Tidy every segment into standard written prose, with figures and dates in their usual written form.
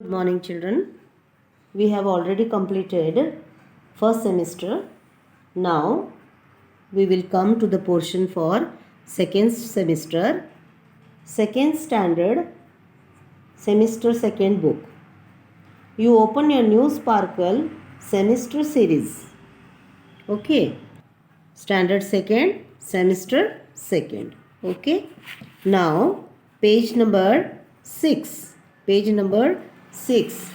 Good morning, children. We have already completed first semester. Now we will come to the portion for second semester, second standard, semester second book. You open your new Sparkle semester series. Okay. Standard second, semester second. Okay. Now page number 6. Page number 6.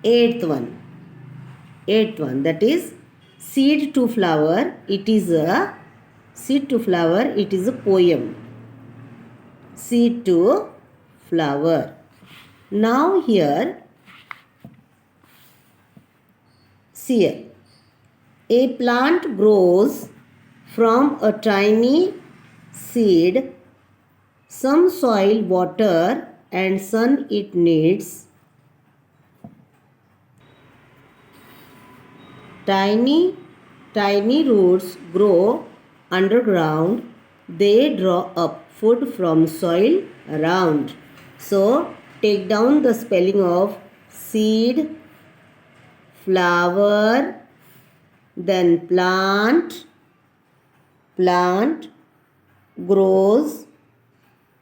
Eighth one, that is seed to flower. It is a seed to flower. It is a poem. Seed to flower. Now here, see here. A plant grows from a tiny seed. Some soil, water and sun it needs. Tiny roots grow underground. They draw up food from soil around. So, take down the spelling of seed, flower, then plant, grows,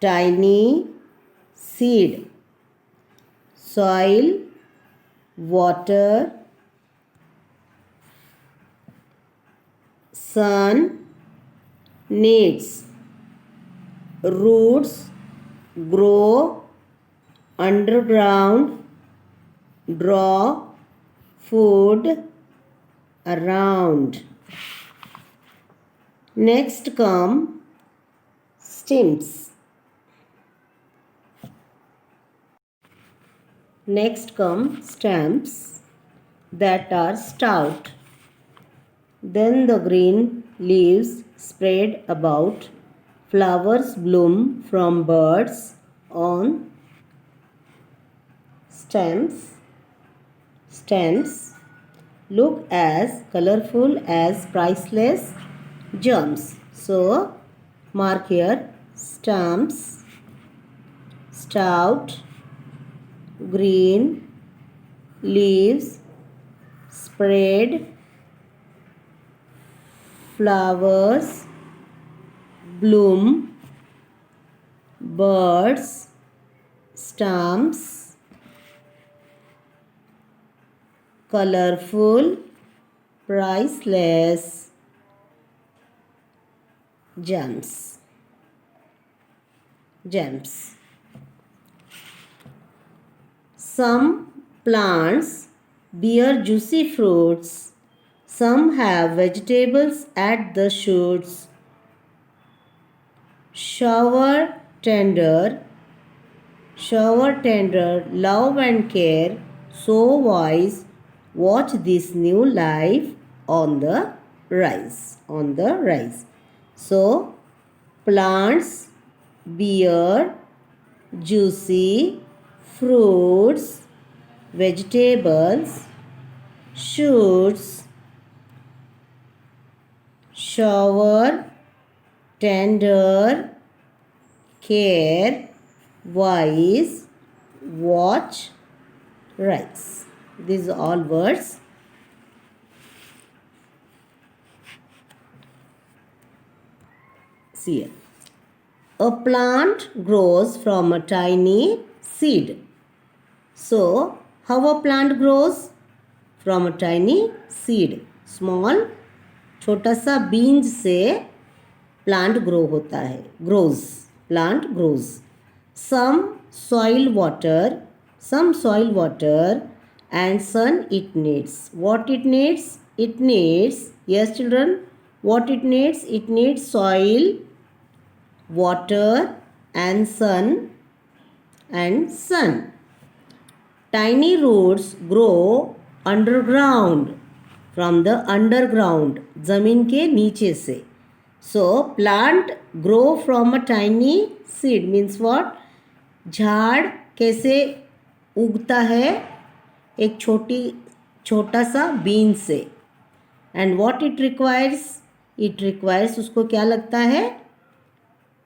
tiny, seed, soil, water, sun, needs, roots, grow, underground, draw, food, around. Next come stems. Next come stems that are stout. Then the green leaves spread about. Flowers bloom from buds on stems. Stems look as colorful as priceless gems. So, mark here stems, stout, green, leaves, spread, flowers, bloom, birds, stumps, colorful, priceless, gems. Some plants bear juicy fruits. Some have vegetables at the shoots. Shower tender, love and care, so wise, watch this new life on the rise. So, plants bear juicy fruits, vegetables, shoots, shower, tender, care, wise, watch, rise. These are all words. See here. A plant grows from a tiny seed. So, how a plant grows? From a tiny seed. Small, छोटा सा बीज से plant grow होता है. Plant grows. Some soil water and sun it needs. What it needs? Yes children, what it needs? It needs soil, water and sun. Tiny roots grow underground, from the underground, जमीन के नीचे से. So, plant grow from a tiny seed means what? झाड़ कैसे उगता है? एक छोटा सा बीन से. And what it requires? It requires, उसको क्या लगता है?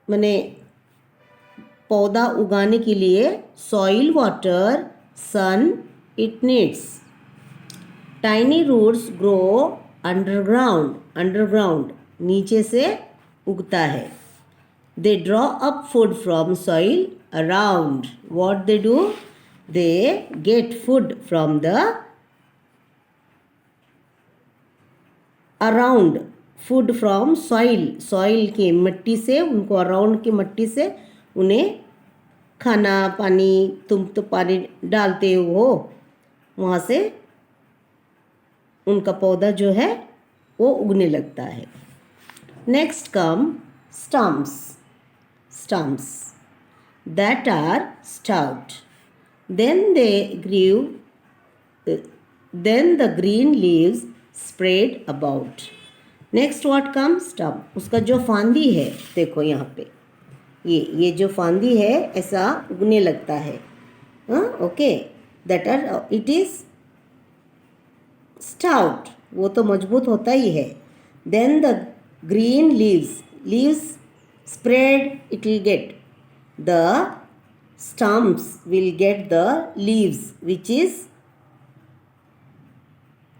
माने पौधा उगाने के लिए soil, water, sun it needs. Tiny roots grow underground. Underground नीचे से उगता है. They draw up food from soil around. What they do? They get food from the around. Food from soil. Soil की मिट्टी से, उनको अराउंड की मिट्टी से उन्हें खाना पानी, तुम तो पानी डालते हो, वहाँ से उनका पौधा जो है वो उगने लगता है. Next come stumps. Stumps that are stout. Then they grew. Then the green leaves spread about. Next what comes? Stump. उसका जो फांदी है, देखो यहाँ पे ये जो फांदी है ऐसा उगने लगता है. Okay, that are it is stout. वो तो मजबूत होता ही है. Then the green leaves spread. It will get the stumps will get the leaves which is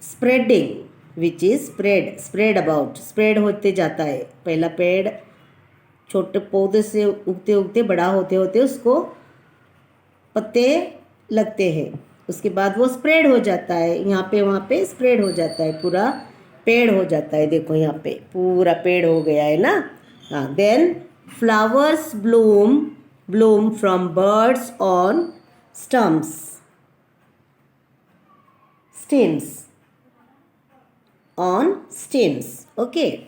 spreading, which is spread about. spread होते जाता है. पहला पेड़ छोटे पौधे से उगते उगते बड़ा होते होते उसको पत्ते लगते हैं. उसके बाद वो स्प्रेड हो जाता है. यहाँ पे वहाँ पे स्प्रेड हो जाता है, पूरा पेड़ हो जाता है. देखो यहाँ पे पूरा पेड़ हो गया है ना. हाँ. Then flowers bloom from birds on stems. On stems. Okay.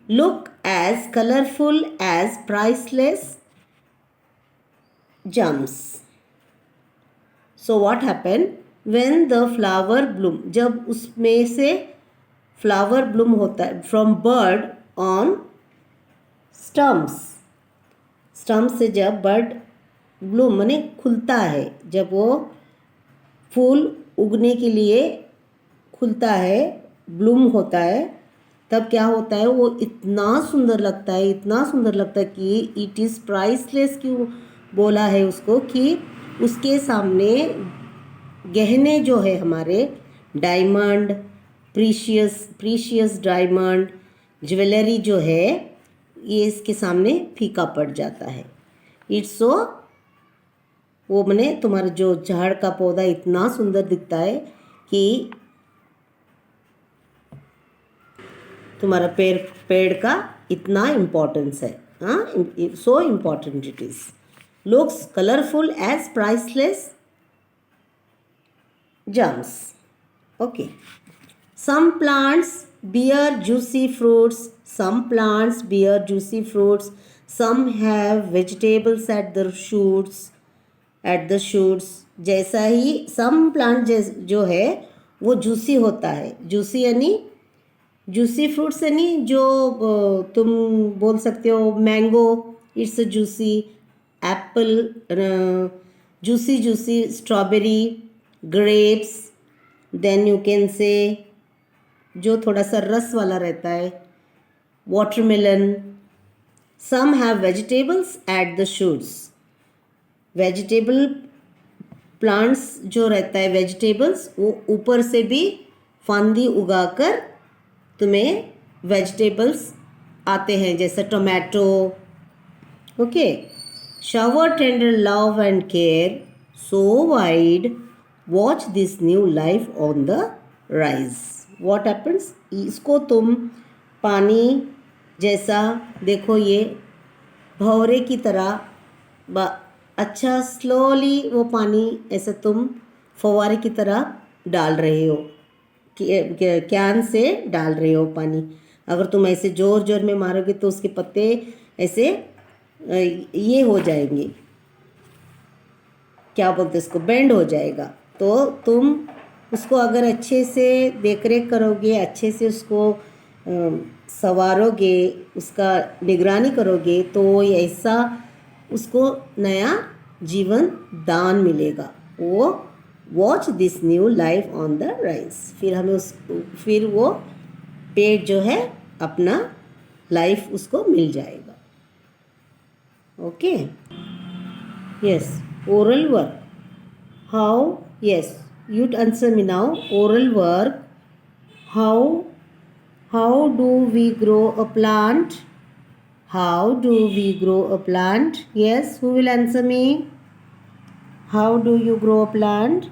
Look as colorful as priceless gems. So what happened when the flower bloom? जब उसमें से flower bloom होता है from bird on stems. Stump से जब बर्ड ब्लूम माने खुलता है, जब वो फूल उगने के लिए खुलता है, ब्लूम होता है, तब क्या होता है? वो इतना सुंदर लगता है, इतना सुंदर लगता है कि इट इज़ प्राइसलेस. क्यों बोला है उसको? कि उसके सामने गहने जो है हमारे, डायमंड, प्रीशियस डायमंड, ज्वेलरी जो है, ये इसके सामने फीका पड़ जाता है. इट्स सो, वो मैंने तुम्हारा जो झाड़ का पौधा इतना सुंदर दिखता है कि तुम्हारा पेड़ का इतना इम्पोर्टेंस है. हाँ, so important it is. Looks colourful as priceless gems. Okay. Some plants bear juicy fruits. Some plants bear juicy fruits. Some have vegetables at the shoots. जैसा ही some plant जो है वो जूसी होता है. जूसी यानी juicy fruits यानी जो तुम बोल सकते हो mango, it's juicy. Apple juicy. Strawberry, grapes, then you can say जो थोड़ा सा रस वाला रहता है, watermelon. Some have vegetables at the shoots. Vegetable plants जो रहता है, वेजिटेबल्स, वो ऊपर से भी फांदी उगाकर तुम्हें वेजिटेबल्स आते हैं, जैसे tomato. Okay. Shower tender love and care so wide. Watch this new life on the rise. What happens? इसको तुम पानी जैसा देखो, ये भंवरे की तरह अच्छा स्लोली वो पानी ऐसा तुम फव्वारे की तरह डाल रहे हो, कैन से डाल रहे हो पानी. अगर तुम ऐसे जोर में मारोगे तो उसके पत्ते ऐसे ये हो जाएंगे, क्या बोलते इसको, बेंड हो जाएगा. तो तुम उसको अगर अच्छे से देख रेख करोगे, अच्छे से उसको संवारोगे, उसका निगरानी करोगे, तो ऐसा उसको नया जीवन दान मिलेगा. वो watch this new life on the rise. फिर वो पेड़ जो है अपना लाइफ उसको मिल जाएगा. Okay. Yes, oral work. How? Yes, you'd answer me now. Oral work. How? How do we grow a plant? How do we grow a plant? Yes, who will answer me? How do you grow a plant?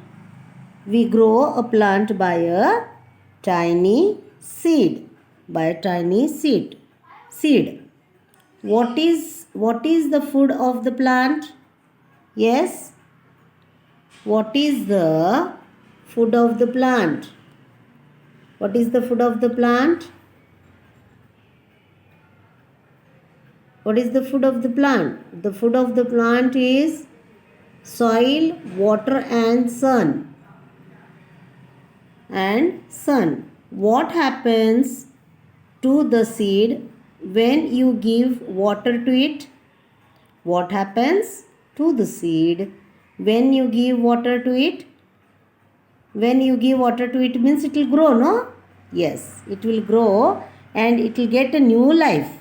We grow a plant by a tiny seed. By a tiny seed. Seed. What is the food of the plant? Yes. What is the food of the plant? What is the food of the plant? What is the food of the plant? The food of the plant is soil, water and sun. What happens to the seed when you give water to it? What happens to the seed when you give water to it? When you give water to it means it will grow, no? Yes, it will grow and it will get a new life.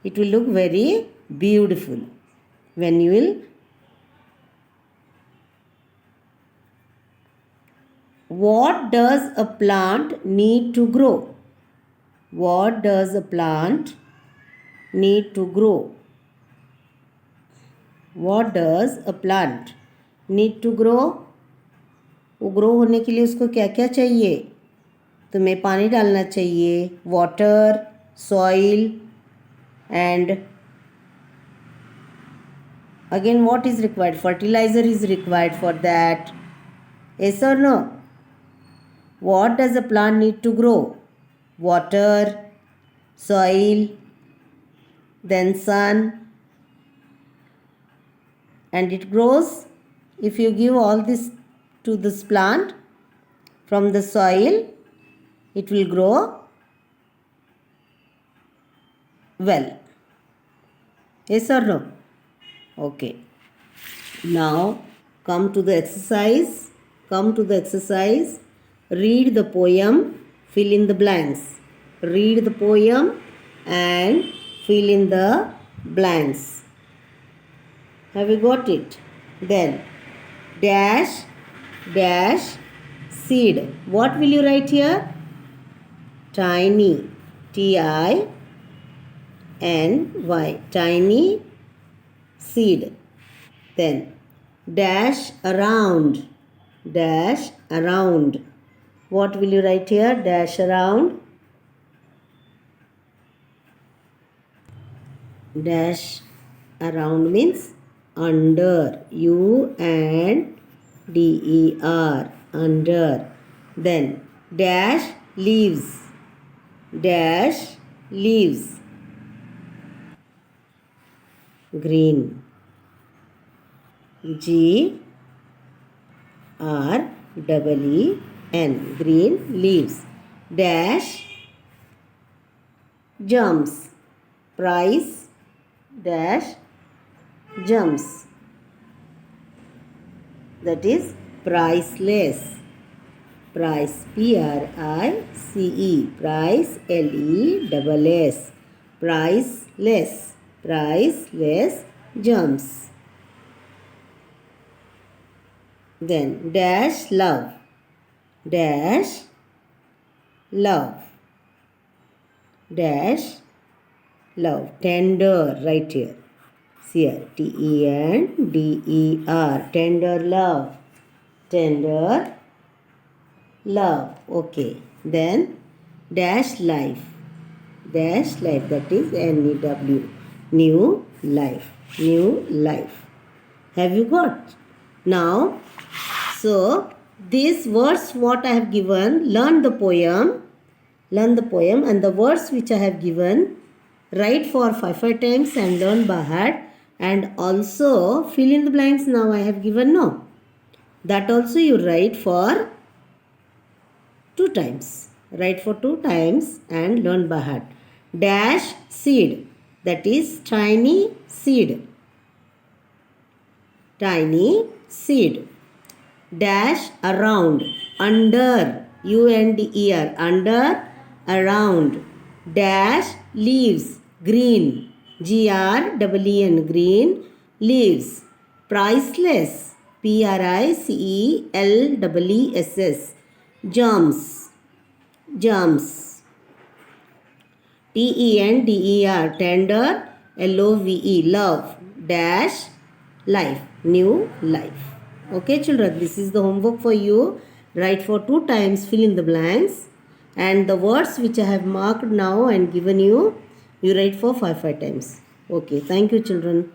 It will look very beautiful when you will. What does a plant need to grow? What does a plant need to grow? What does a plant need to grow? वो grow होने के लिए उसको क्या क्या चाहिए? तुम्हें पानी डालना चाहिए, water, soil and again what is required? Fertilizer is required for that. Yes or no? What does a plant need to grow? Water, soil, then sun, and it grows. If you give all this to this plant from the soil, it will grow well. Yes or no? Okay. Now come to the exercise. Read the poem, fill in the blanks. Read the poem and fill in the blanks. Have you got it? Then dash seed. What will you write here? Tiny. Tiny. Tiny seed. Then dash around. What will you write here? Dash around. Dash around means under. U-N-D-E-R. Under. Then dash leaves. Green. G-R-E-E-N. Green leaves. Dash jumps. Price dash jumps. That is priceless. Price, P-R-I-C-E. Price, L-E-S-S. Priceless jumps. Then dash love. Tender, right here. See here, T-E-N-D-E-R. Tender love. Okay. Then dash life. That is N-E-W. New life. Have you got? Now, so these words what I have given, learn the poem and the words which I have given, write for 5 times and learn by heart, and also fill in the blanks. Now I have given, no, that also you write for 2 times. Write for 2 times and learn by heart. Dash seed, that is tiny seed. Dash around, under, U-N-D-E-R, under, around. Dash leaves, green, G-R-E-E-N, green leaves. Priceless. Priceless. Germs. Germs. Tender. Tender. Love. Love. Dash. Life. New life. Okay, children, this is the homework for you. Write for 2 times, fill in the blanks. And the words which I have marked now and given you, you write for 5 times. Okay, thank you, children.